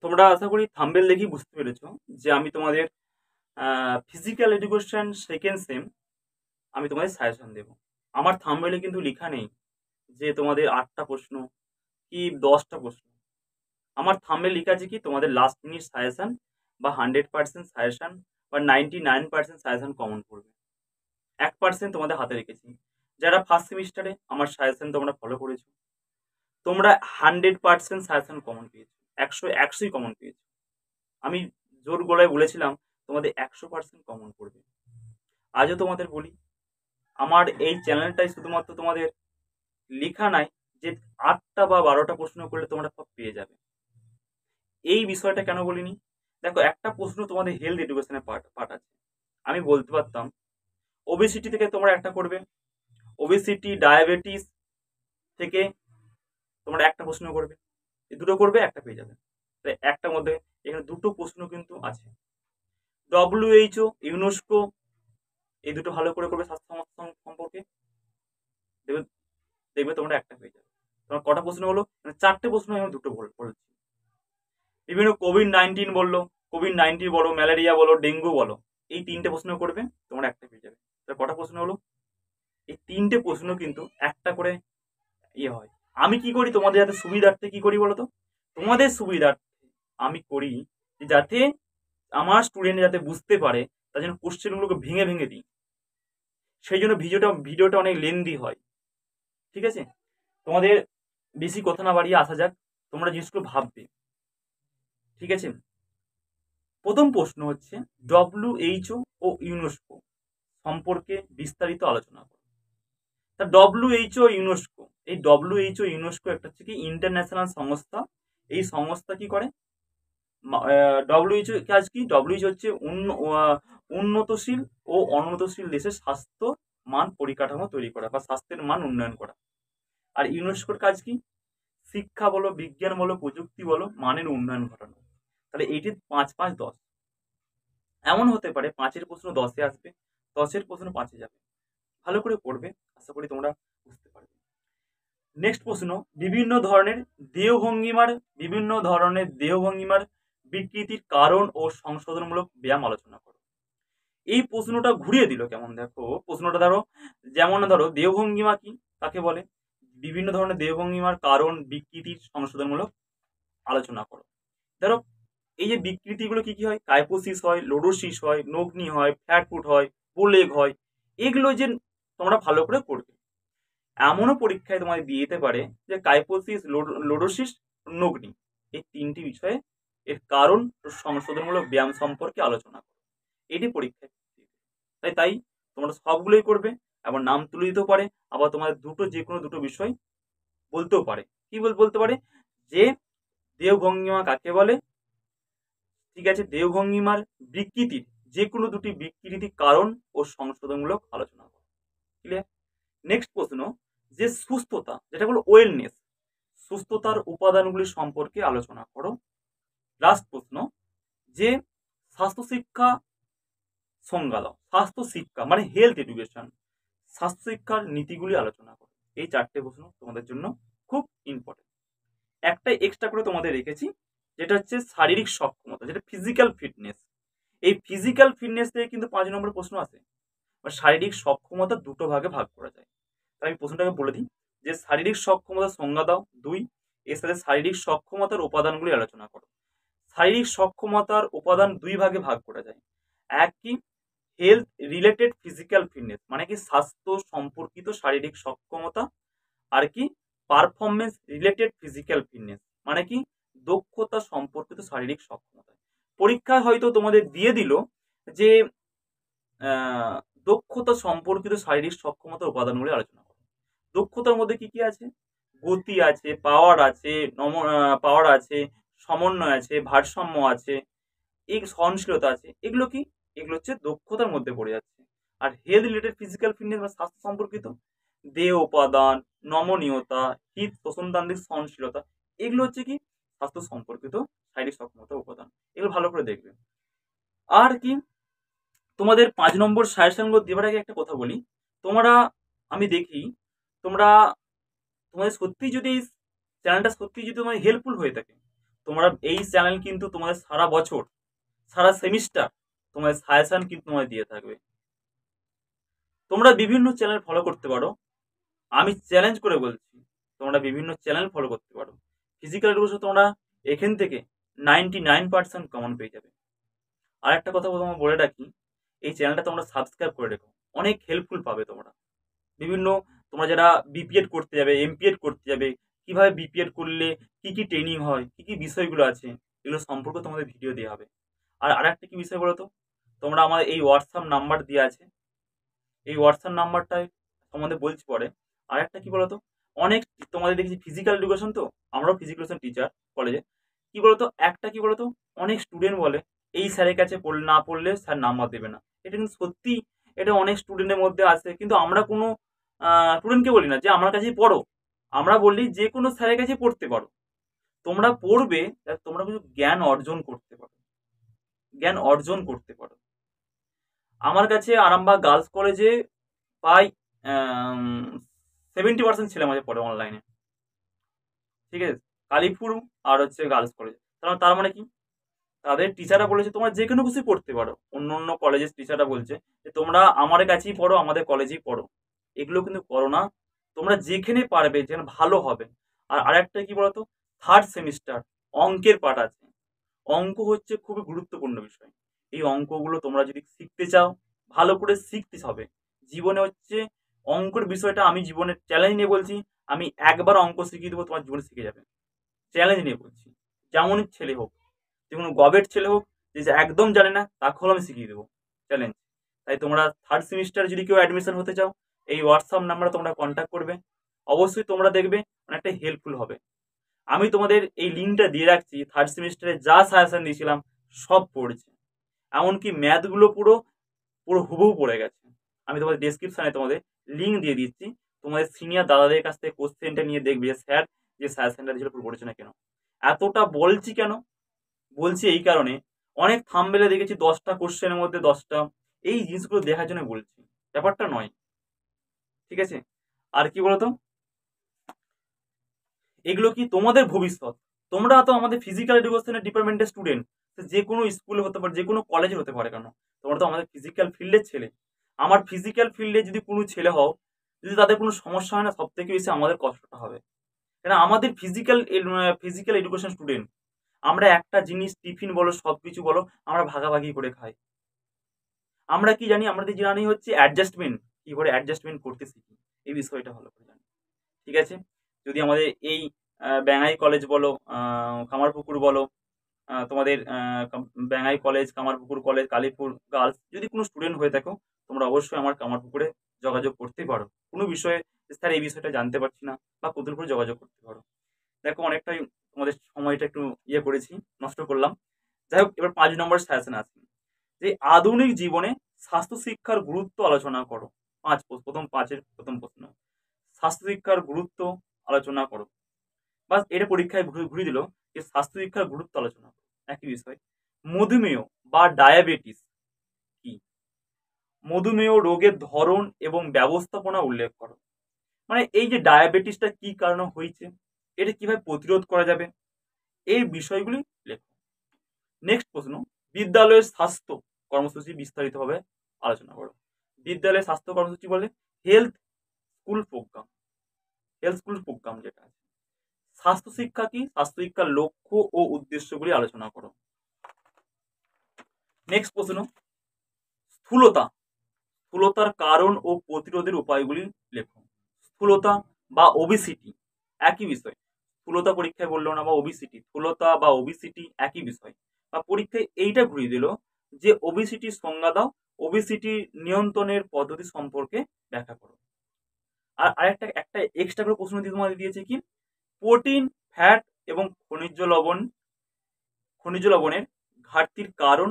তোমরা আশা করি থাম্বনেল দেখেই বুঝতে পেরেছো যে আমি তোমাদের ফিজিক্যাল এডুকেশন সেকেন্ড সেম আমি তোমাদের সাজেশন দেবো। আমার থাম্বনেলে কিন্তু লেখা নেই যে তোমাদের 8টা প্রশ্ন কি 10টা প্রশ্ন। আমার থাম্বনেলে লেখা আছে কি তোমাদের লাস্ট মিনিট সাজেশন বা 100% সাজেশন বা 99% সাজেশন কমন করবে। 1% তোমাদের হাতে রেখেছি। যারা ফার্স্ট সেমিস্টারে আমার সাজেশন তোমরা ফলো করেছো, তোমরা 100% সাজেশন কমন পেয়েছো, 100ই কমন পেয়েছো। আমি জোর গলায় বলেছিলাম তোমাদের 100% কমন করবে। আজও তোমাদের বলি, আমার এই চ্যানেলটাই শুধুমাত্র তোমাদের লেখা নাই যে 8টা বা 12টা প্রশ্ন করলে তোমরা সব পেয়ে যাবে। এই বিষয়টা কেন বলিনি? দেখো, একটা প্রশ্ন তোমাদের হেলথ এডুকেশনের পার্ট আছে। আমি বলতে পারতাম ওবেসিটি থেকে তোমরা একটা করবে, ওবেসিটি ডায়াবেটিস থেকে তোমরা একটা প্রশ্ন করবে, এই দুটো করবে একটা পেয়ে যাবে। তাই একটার মধ্যে এখানে দুটো প্রশ্ন কিন্তু আছে। WHO, ইউনেস্কো, এই দুটো ভালো করে করবে স্বাস্থ্য সমস্যা সম্পর্কে, দেখবে দেখবে তোমরা একটা পেয়ে যাবে। তোমার কটা প্রশ্ন হলো? 4টে প্রশ্ন আমি দুটো বলছি। বিভিন্ন কোভিড-19 বললো, কোভিড-19 বলো, ম্যালেরিয়া বলো, ডেঙ্গু বলো, এই 3টে প্রশ্ন করবে, তোমরা একটা পেয়ে যাবে। তাহলে কটা প্রশ্ন হলো? এই 3টে প্রশ্ন কিন্তু একটা করে হয়। আমি কি করি তোমাদের যাতে সুবিধার্থে কি করি বলতো? তোমাদের সুবিধার্থে আমি করি যে যাতে আমার স্টুডেন্ট যাতে বুঝতে পারে, তার জন্য কোশ্চেনগুলোকে ভেঙে ভেঙে দিই। সেই জন্য ভিডিওটা অনেক লেন্দি হয়। ঠিক আছে, তোমাদের বেশি কথা না বাড়িয়ে আসা যাক, তোমরা জিনিসগুলো ভাববে। ঠিক আছে, প্রথম প্রশ্ন হচ্ছে WHO ও ইউনেস্কো সম্পর্কে বিস্তারিত আলোচনা করো। তা WHO ইউনেস্কো, এই WHO ইউনেস্কো একটা হচ্ছে কি ইন্টারন্যাশনাল সংস্থা। এই সংস্থা কি করে? WHO কাজ কি? WHO হচ্ছে উন্নতশীল ও অনুন্নতশীল দেশের স্বাস্থ্য মান পরিকাঠামো তৈরি করা বা স্বাস্থ্যের মান উন্নয়ন করা। আর ইউনেস্কোর কাজ কি? শিক্ষা বলো, বিজ্ঞান বলো, প্রযুক্তি বলো, মানের উন্নয়ন ঘটানো। তাহলে এইটি 5, 5, 10। এমন হতে পারে 5-এর প্রশ্ন 10-এ আসবে, 10-এর প্রশ্ন 5-এ যাবে। ভালো করে পড়বে, আশা করি তোমরা বুঝতে পারবে। নেক্সট প্রশ্ন, বিভিন্ন ধরনের দেহভঙ্গিমার বিকৃতির কারণ ও সংশোধনমূলক ব্যায়াম আলোচনা করো। এই প্রশ্নটা ঘুরিয়ে দিল কেমন, দেখো প্রশ্নটা ধরো দেহভঙ্গিমা কি, কাকে বলে? বিভিন্ন ধরনের দেহভঙ্গিমার কারণ, বিকৃতির সংশোধনমূলক আলোচনা করো। ধরো এই যে বিকৃতিগুলো কি কি হয়? কাইপোসিস হয়, লোডোসিস হয়, নগ্নি হয়, ফ্ল্যাট ফুট হয়, বোলেগ হয়। এগুলো যে তোমরা ভালো করে করবে। এমনও পরীক্ষায় তোমায় দিয়ে যেতে পারে যে কাইপোসিস, লোডোসিস, নগ্নি, এই 3টি বিষয়ে এর কারণ ও সংশোধনমূলক ব্যায়াম সম্পর্কে আলোচনা করো। এটি পরীক্ষায় তাই তোমরা সবগুলোই করবে। আবার নাম তুলে দিতেও পারে, আবার তোমাদের যে কোনো দুটো বিষয় বলতেও পারে। কি বলতে পারে? যে দেহভঙ্গিমা কাকে বলে? ঠিক আছে, দেহভঙ্গিমার বিকৃতির যে কোনো দুটি বিকৃতির কারণ ও সংশোধনমূলক আলোচনা করো। ক্লিয়ার? নেক্সট প্রশ্ন, যে সুস্থতা, যেটা হলো ওয়েলনেস, সুস্থতার উপাদানগুলি সম্পর্কে আলোচনা করো। লাস্ট প্রশ্ন, যে স্বাস্থ্য শিক্ষা সংজ্ঞা দাও। স্বাস্থ্য শিক্ষা মানে হেলথ এডুকেশন, স্বাস্থ্য শিক্ষার নীতিগুলি আলোচনা করো। এই 4টে প্রশ্ন তোমাদের জন্য খুব ইম্পর্টেন্ট। একটাই এক্সট্রা করে তোমাদের রেখেছি, যেটা হচ্ছে শারীরিক সক্ষমতা, যেটা ফিজিক্যাল ফিটনেস। এই ফিজিক্যাল ফিটনেস থেকে কিন্তু 5 নম্বর প্রশ্ন আসে। শারীরিক সক্ষমতা দুটো ভাগে ভাগ করা যায়। আমি প্রশ্নটাকে বলে দিই যে শারীরিক সক্ষমতার সংজ্ঞা দাও 2, এর সাথে শারীরিক সক্ষমতার উপাদানগুলি আলোচনা করো। শারীরিক সক্ষমতার উপাদান 2 ভাগে ভাগ করা যায়। এক কি? হেলথ রিলেটেড ফিজিক্যাল ফিটনেস, মানে কি স্বাস্থ্য সম্পর্কিত শারীরিক সক্ষমতা। আর কি? পারফরমেন্স রিলেটেড ফিজিক্যাল ফিটনেস, মানে কি দক্ষতা সম্পর্কিত শারীরিক সক্ষমতা। পরীক্ষায় হয়তো তোমাদের দিয়ে দিল যে দক্ষতা সম্পর্কিত শারীরিক সক্ষমতার উপাদানগুলি আলোচনা করো। দক্ষতার মধ্যে কি কি আছে? গতি আছে, পাওয়ার আছে, সমন্বয় আছে, ভারসাম্য আছে, এই সহনশীলতা আছে। এগুলো কি? এগুলো হচ্ছে দক্ষতার মধ্যে পড়ে যাচ্ছে। আর হেলথ রিলেটেড ফিজিক্যাল ফিটনেস বা স্বাস্থ্য সম্পর্কিত দেহ উপাদান, নমনীয়তা, শীত শোষণতান্ত্রিক সহনশীলতা, এগুলো হচ্ছে কি স্বাস্থ্য সম্পর্কিত শারীরিক সক্ষমতা উপাদান। এগুলো ভালো করে দেখবে। আর কি? তোমাদের 5 নম্বর সাজেশনগুলো দেওয়ার আগে একটা কথা বলি, তোমরা আমি দেখি তোমাদের সত্যি যদি চ্যানেলটা সত্যি যদি তোমার হেল্পফুল হয়ে থাকে, তোমরা এই চ্যানেল কিন্তু তোমাদের সারা বছর, সারা সেমিস্টার তোমাদের সাজেশন কিন্তু তোমাদের দিয়ে থাকবে। তোমরা বিভিন্ন চ্যানেল ফলো করতে পারো, আমি চ্যালেঞ্জ করে বলছি তোমরা বিভিন্ন চ্যানেল ফলো করতে পারো। ফিজিক্যাল এডুকেশন তোমরা এখান থেকে 99% কমন পেয়ে যাবে। আর একটা কথা তোমাকে বলে রাখি, এই চ্যানেলটা তোমরা সাবস্ক্রাইব করে রেখো, অনেক হেল্পফুল পাবে তোমরা। বিভিন্ন তোমরা যারা বিপিএড করতে যাবে, এমপিএড করতে যাবে, কিভাবে বিপিএড করলে কি কি ট্রেনিং হয়, কি কি বিষয়গুলো আছে, এগুলো সম্পর্কে তোমাদের ভিডিও দেওয়া হবে। আর আরেকটা কি বিষয় বলো তো, তোমরা আমার এই হোয়াটসঅ্যাপ নাম্বার দেওয়া আছে, এই হোয়াটসঅ্যাপ নাম্বারটায় তোমাদের বলছি পরে। আর একটা কি বলতো, অনেক তোমাদের দেখেছি ফিজিক্যাল এডুকেশন, তো আমরাও ফিজিক্যাল এডুকেশন টিচার কলেজে। কি বলতো, একটা কি বলতো, অনেক স্টুডেন্ট বলে এই স্যারের কাছে না পড়লে স্যার নাম্বার দেবে না। এটা কিন্তু সত্যি, এটা অনেক স্টুডেন্টের মধ্যে আছে। কিন্তু আমরা কোনো স্টুডেন্টকে বলি না যে আমার কাছেই পড়ো, আমরা বলি যে কোনো স্যারের কাছে পড়তে পারো। তোমরা পড়বে, তোমরা কিন্তু জ্ঞান অর্জন করতে পারো, জ্ঞান অর্জন করতে পারো। আমার কাছে আরামবাগ গার্লস কলেজে প্রায় 70% ছেলে মাঝে পড়ে অনলাইনে, ঠিক আছে, কালীপুর আর হচ্ছে গার্লস কলেজে। তার মানে কি, তাদের টিচাররা বলেছে তোমরা যে কোনো কিছু পড়তে পারো। অন্য অন্য কলেজের টিচাররা বলছে যে তোমরা আমার কাছেই পড়ো, আমাদের কলেজেই পড়ো। এগুলো কিন্তু করো না, তোমরা যেখানে পারবে, যেখানে ভালো হবে। আর আরেকটা কি বলতো, থার্ড সেমিস্টার অঙ্কের পাঠ আছে। অঙ্ক হচ্ছে খুবই গুরুত্বপূর্ণ বিষয়। এই অঙ্কগুলো তোমরা যদি শিখতে চাও, ভালো করে শিখতে হবে। জীবনে হচ্ছে অঙ্কের বিষয়টা, আমি জীবনের চ্যালেঞ্জ নিয়ে বলছি, আমি একবার অঙ্ক শিখিয়ে দেবো, তোমার জীবনে শিখে যাবে। চ্যালেঞ্জ নিয়ে বলছি, যেমন ছেলে হোক, যে কোনো গবেট ছেলে হোক, যে একদম জানে না তাকেও আমি শিখিয়ে দেবো, চ্যালেঞ্জ। তাই তোমরা থার্ড সেমিস্টার যদি কেউ অ্যাডমিশন হতে চাও, এই হোয়াটসঅ্যাপ নাম্বারে তোমরা কন্ট্যাক্ট করবে, অবশ্যই তোমরা দেখবে অনেকটা হেল্পফুল হবে। আমি তোমাদের এই লিঙ্কটা দিয়ে রাখছি, থার্ড সেমিস্টারে যা সাজেশন দিয়েছিলাম সব পড়েছে, এমনকি ম্যাথগুলো পুরো পুরো হুবহু পড়ে গেছে। আমি তোমাদের ডেসক্রিপশনে তোমাদের লিঙ্ক দিয়ে দিচ্ছি, তোমাদের সিনিয়র দাদাদের কাছ থেকে কোশ্চেনটা নিয়ে দেখবে যে স্যার যে সাজেশনটা দিয়েছিল পুরো পড়েছে না কেন। এতটা বলছি কেন, বলছি এই কারণে, অনেক থাম্বনেলে দেখেছি 10টা কোশ্চেনের মধ্যে 10টা, এই জিনিসগুলো দেখার জন্য বলছি, ব্যাপারটা নয়, ঠিক আছে। আর কি বলতো, এগুলো কি তোমাদের ভবিষ্যৎ। তোমরা তো আমাদের ফিজিক্যাল এডুকেশনের ডিপার্টমেন্টের স্টুডেন্ট, যে কোনো স্কুলে হতে পারে, যে কোনো কলেজে হতে পারে, কেন তোমরা তো আমাদের ফিজিক্যাল ফিল্ডের ছেলে। আমার ফিজিক্যাল ফিল্ডে যদি কোনো ছেলে হও, যদি তাদের কোনো সমস্যা হয় না, সব থেকে বেশি আমাদের কষ্টটা হবে। কেন আমাদের ফিজিক্যাল এডুকেশন স্টুডেন্ট, আমরা একটা জিনিস টিফিন বলো সবকিছু বলো আমরা ভাগাভাগি করে খাই। আমরা কি জানি, আমাদের জানি হচ্ছে অ্যাডজাস্টমেন্ট, কি করে অ্যাডজাস্টমেন্ট করতে শিখি, এই বিষয়টা ভালো করে জানি, ঠিক আছে। যদি আমাদের এই ব্যাঙাই কলেজ বলো, কামারপুকুর বলো, তোমাদের ব্যাঙাই college, Kamarpukur college, Kalipur girls, যদি কোনো স্টুডেন্ট হয়ে থাকো, তোমরা অবশ্যই আমার কামারপুকুরে যোগাযোগ করতে পারো। কোনো বিষয়ে স্যার এই বিষয়টা জানতে পারছি না, বা কদুলপুরে যোগাযোগ করতে পারো। দেখো অনেকটাই তোমাদের সময়টা একটু ইয়ে করেছি, নষ্ট করলাম। যাই হোক, এবার 5 নম্বর সাজেশন আছে, যে আধুনিক জীবনে স্বাস্থ্য শিক্ষার গুরুত্ব আলোচনা করো। প্রথম প্রশ্ন, স্বাস্থ্য শিক্ষার গুরুত্ব আলোচনা করো। বাস এটা পরীক্ষায় ঘুরিয়ে দিল যে স্বাস্থ্য শিক্ষার গুরুত্ব আলোচনা করো। একই বিষয়, মধুমেহ বা ডায়াবেটিস কি, মধুমেহ রোগের ধরন এবং ব্যবস্থাপনা উল্লেখ করো। মানে এই যে ডায়াবেটিসটা কি কারণে হয়েছে, এটা কিভাবে প্রতিরোধ করা যাবে, এই বিষয়গুলি লেখো। নেক্সট প্রশ্ন, বিদ্যালয়ের স্বাস্থ্য কর্মসূচি বিস্তারিতভাবে আলোচনা করো। বিদ্যালয়ের স্বাস্থ্য কর্মসূচি বলে health school programme, health school programme যেটা আছে। স্বাস্থ্য শিক্ষা কি, স্বাস্থ্য শিক্ষার লক্ষ্য ও উদ্দেশ্যগুলি আলোচনা করো। নেক্সট প্রশ্ন, স্থূলতা, স্থূলতার কারণ ও প্রতিরোধের উপায়গুলি লেখো। স্থূলতা বা ওবিসিটি একই বিষয়, স্থূলতা পরীক্ষায় বললো না, বা ওবিসিটি, স্থূলতা বা ওবিসিটি একই বিষয়। বা পরীক্ষায় এইটা ঘুরিয়ে দিল যে ওবিসিটির সংজ্ঞা দাও, ওবিসিটি নিয়ন্ত্রণের পদ্ধতি সম্পর্কে ব্যাখ্যা করো। আর আরেকটা একটা এক্সট্রা করে প্রশ্ন দিয়ে তোমাদের দিয়েছে কি, প্রোটিন, ফ্যাট এবং খনিজ লবণের ঘাটতির কারণ,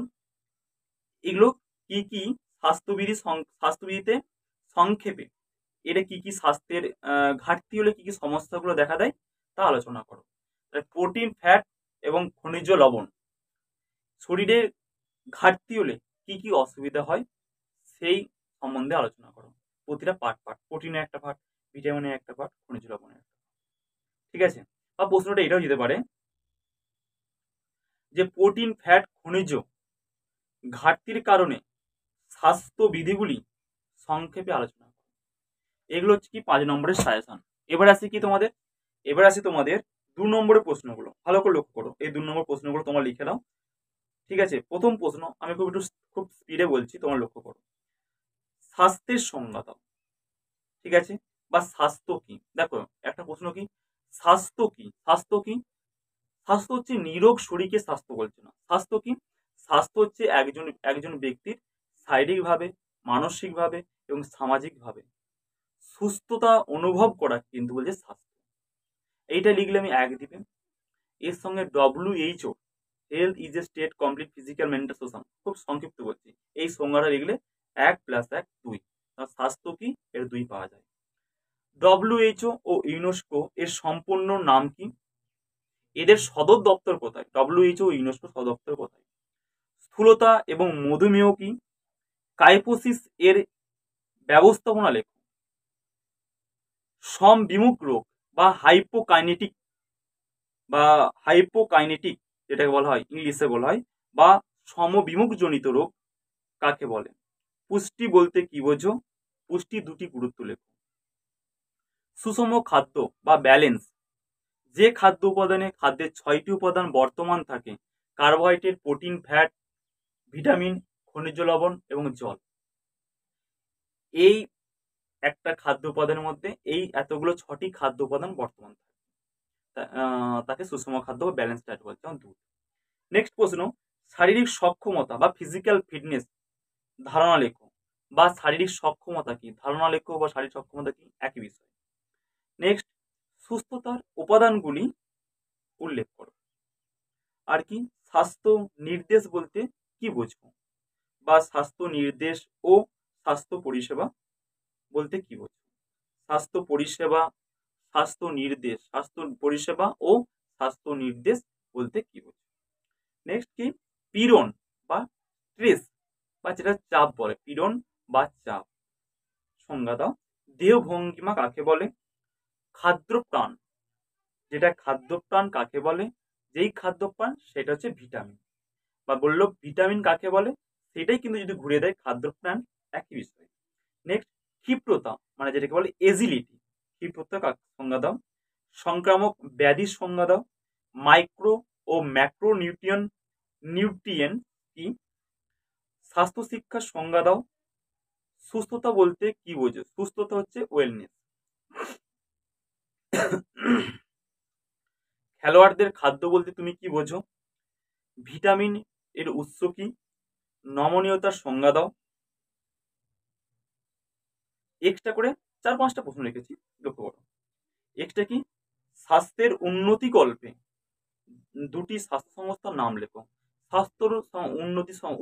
এগুলো কি কি স্বাস্থ্যবিধিতে সংক্ষেপে, এটা কি কি স্বাস্থ্যের ঘাটতি হলে কি কি সমস্যাগুলো দেখা দেয় তা আলোচনা করো। প্রোটিন, ফ্যাট এবং খনিজ লবণ শরীরে ঘাটতি হলে কি কি অসুবিধা হয় সেই সম্বন্ধে আলোচনা করো। প্রতিটা পার্ট, প্রোটিনের একটা পার্ট, ভিটামিনের একটা পার্ট, খনিজ লবণের একটা, ঠিক আছে। বা প্রশ্নটা এটাও যেতে পারে যে প্রোটিন ফ্যাট খনিজ ঘাটতির কারণে স্বাস্থ্যবিধিগুলি সংক্ষেপে আলোচনা করো। এগুলো হচ্ছে কি 5 নম্বরের সাজেশন। এবার আসি তোমাদের 2 নম্বরের প্রশ্নগুলো। ভালো করে লক্ষ্য করো, এই 2 নম্বর প্রশ্নগুলো তোমরা লিখে নাও। ঠিক আছে, প্রথম প্রশ্ন আমি খুব স্পিডে বলছি, তোমরা লক্ষ্য করো। স্বাস্থ্যের সংজ্ঞা দাও। ঠিক আছে, বা স্বাস্থ্য কি? দেখো একটা প্রশ্ন কি, স্বাস্থ্য কি? স্বাস্থ্য হচ্ছে নিরোগ শরীরকে স্বাস্থ্য বলছে না। স্বাস্থ্য কি? স্বাস্থ্য হচ্ছে একজন ব্যক্তির শারীরিকভাবে, মানসিকভাবে এবং সামাজিকভাবে সুস্থতা অনুভব করা কিন্তু বলছে স্বাস্থ্য। এইটা লিখলে আমি 1 দিবে। এর সঙ্গে WHO, health is a state complete physical mental social, খুব সংক্ষিপ্ত বলছি, এই সংজ্ঞাটা লিখলে 1 + 1 2। স্বাস্থ্য কি, এর 2 পাওয়া যায়। WHO ও ইউনেস্কো এর সম্পূর্ণ নাম কি? এদের সদর দপ্তর কোথায়? WHO ও ইউনেস্কো সদর দপ্তর কোথায়? স্থূলতা এবং মধুমেহ কি? কাইপোসিস এর ব্যবস্থাপনা লেখ। সমবিমুখ রোগ বা হাইপোকাইনেটিক যেটাকে বলা হয়, ইংলিশে বলা হয়, বা সমবিমুখ জনিত রোগ কাকে বলে? পুষ্টি বলতে কি বোঝো? পুষ্টি 2টি গুরুত্ব লেখো। সুষম খাদ্য বা ব্যালেন্স, যে খাদ্য উপাদানে খাদ্যের 6টি উপাদান বর্তমান থাকে, কার্বোহাইড্রেট, প্রোটিন, ফ্যাট, ভিটামিন, খনিজ লবণ এবং জল। এই একটা খাদ্য উপাদানের মধ্যে এই এতগুলো 6টি খাদ্য উপাদান বর্তমান থাকে, তাকে সুষম খাদ্য বা ব্যালেন্স ডায়েট বলছে। যেমন দুধ। নেক্সট প্রশ্ন, শারীরিক সক্ষমতা বা ফিজিক্যাল ফিটনেস ধারণা লেখো। বা শারীরিক সক্ষমতা কি? ধারণা লেখো বা শারীরিক সক্ষমতা কি, একই বিষয়। নেক্সট, সুস্থতার উপাদানগুলি উল্লেখ করো। আর কি, স্বাস্থ্য নির্দেশ বলতে কি বোঝো? বা স্বাস্থ্য নির্দেশ ও স্বাস্থ্য পরিষেবা বলতে কি বোঝো? স্বাস্থ্য পরিষেবা, স্বাস্থ্য নির্দেশ, স্বাস্থ্য পরিষেবা ও স্বাস্থ্য নির্দেশ বলতে কি বোঝো? নেক্সট কি, পীড়ন বা স্ট্রেস বা যেটা চাপ বলে, পীড়ন বা চাপ সংজ্ঞা দাও। দেহ ভঙ্গিমা কাকে বলে? খাদ্যপ্রাণ, যেটা খাদ্যপ্রাণ কাকে বলে? যেই খাদ্যপ্রাণ সেটা হচ্ছে ভিটামিন। বা বললো ভিটামিন কাকে বলে, সেটাই কিন্তু যদি ঘুরে দেয় খাদ্যপ্রাণ, একই বিষয়। নেক্সট, ক্ষিপ্রতা মানে যেটাকে বলে এজিলিটি, ক্ষিপ্রতা সংজ্ঞা দাও। সংক্রামক ব্যাধির সংজ্ঞা দাও। মাইক্রো ও ম্যাক্রো নিউট্রিয়েন্ট কি? স্বাস্থ্য শিক্ষার সংজ্ঞা দাও। সুস্থতা বলতে কি বোঝো? সুস্থতা হচ্ছে ওয়েলনেস। খেলোয়াড়দের খাদ্য বলতে তুমি কি বোঝো? ভিটামিন এর উৎস কি? নমনীয়তার সংজ্ঞা দাও। এক্সট্রা করে 4-5টা প্রশ্ন রেখেছি, লক্ষ্য করো। এক্সট্রা কি, স্বাস্থ্যের উন্নতিকল্পে 2টি স্বাস্থ্য সংস্থার নাম লেখো। স্বাস্থ্যর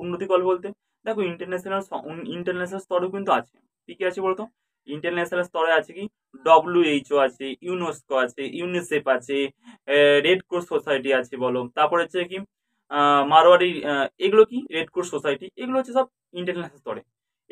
উন্নতিকল্প বলতে দেখো ইন্টারন্যাশনাল স্তরেও কিন্তু আছে। কি কি আছে বলতো? ইন্টারন্যাশনাল স্তরে আছে কি, WHO আছে, ইউনেস্কো আছে, ইউনিসেফ আছে, রেড ক্রস সোসাইটি আছে বলো। তারপরে হচ্ছে কি মারোয়ারি, এগুলো কি রেড ক্রস সোসাইটি, এগুলো হচ্ছে সব ইন্টারন্যাশনাল স্তরে।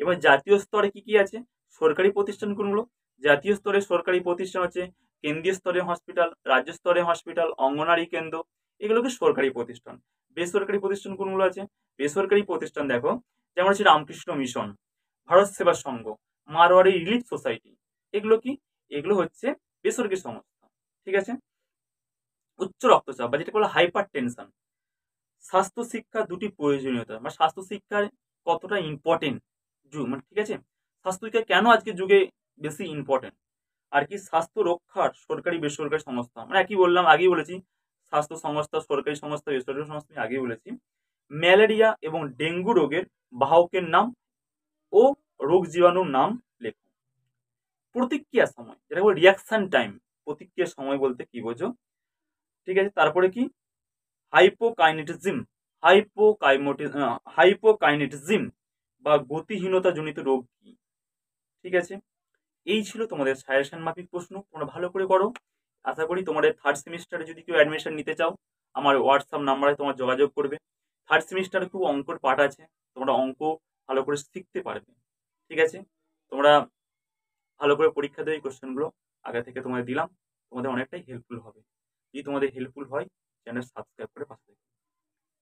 এবার জাতীয় স্তরে কি কি আছে? সরকারি প্রতিষ্ঠান কোনগুলো? জাতীয় স্তরে সরকারি প্রতিষ্ঠান হচ্ছে কেন্দ্রীয় স্তরে হসপিটাল, রাজ্য স্তরে হসপিটাল, অঙ্গনারী কেন্দ্র, এগুলোকে সরকারি প্রতিষ্ঠান। বেসরকারি প্রতিষ্ঠান কোনগুলো আছে? বেসরকারি প্রতিষ্ঠান দেখো, যেমন হচ্ছে রামকৃষ্ণ মিশন, ভারত সেবা সংঘ, মারোয়ারি রিলিফ সোসাইটি, এগুলো কি? এগুলো হচ্ছে বেসরকারি সংস্থা। ঠিক আছে। উচ্চ রক্তচাপ বা যেটা বলে হাইপার টেনশন। স্বাস্থ্য শিক্ষা 2টি প্রয়োজনীয়তা বা স্বাস্থ্য শিক্ষার কতটা ইম্পর্টেন্ট মানে ঠিক আছে, স্বাস্থ্য শিক্ষা কেন আজকের যুগে বেশি ইম্পর্টেন্ট। আর কি, স্বাস্থ্য রক্ষার সরকারি বেসরকারি সংস্থা, মানে একই বললাম, আগেই বলেছি, স্বাস্থ্য সংস্থা, সরকারি সংস্থা, বেসরকারি সংস্থা আমি আগেই বলেছি। ম্যালেরিয়া এবং ডেঙ্গু রোগের বাহকের নাম ও রোগ জীবাণুর নাম লেখো। প্রতিক্রিয়া সময়, যেটা বলে রিয়াকশন টাইম, প্রতিক্রিয়া সময় বলতে কি বোঝো? ঠিক আছে। তারপরে কি, হাইপোকাইনেটিজম, হাইপোকাইনেটিজম বা গতিহীনতা জনিত রোগ কি? ঠিক আছে। এই ছিল তোমাদের সাজেশন মাফিক প্রশ্ন, তোমরা ভালো করে করো। আশা করি তোমাদের 3rd সেমিস্টারে যদি কেউ অ্যাডমিশন নিতে চাও, আমার হোয়াটসঅ্যাপ নাম্বারে তোমার যোগাযোগ করবে। 3rd সেমিস্টারে খুব অঙ্কর পাঠ আছে, তোমরা অঙ্ক ভালো করে শিখতে পারবে। ঠিক আছে, তোমরা ভালো করে পরীক্ষা দেবে, এই কোশ্চেনগুলো আগে থেকে তোমাদের দিলাম, তোমাদের অনেকটাই হেল্পফুল হবে। যদি তোমাদের হেল্পফুল হয়, চ্যানেল সাবস্ক্রাইব করে পাশে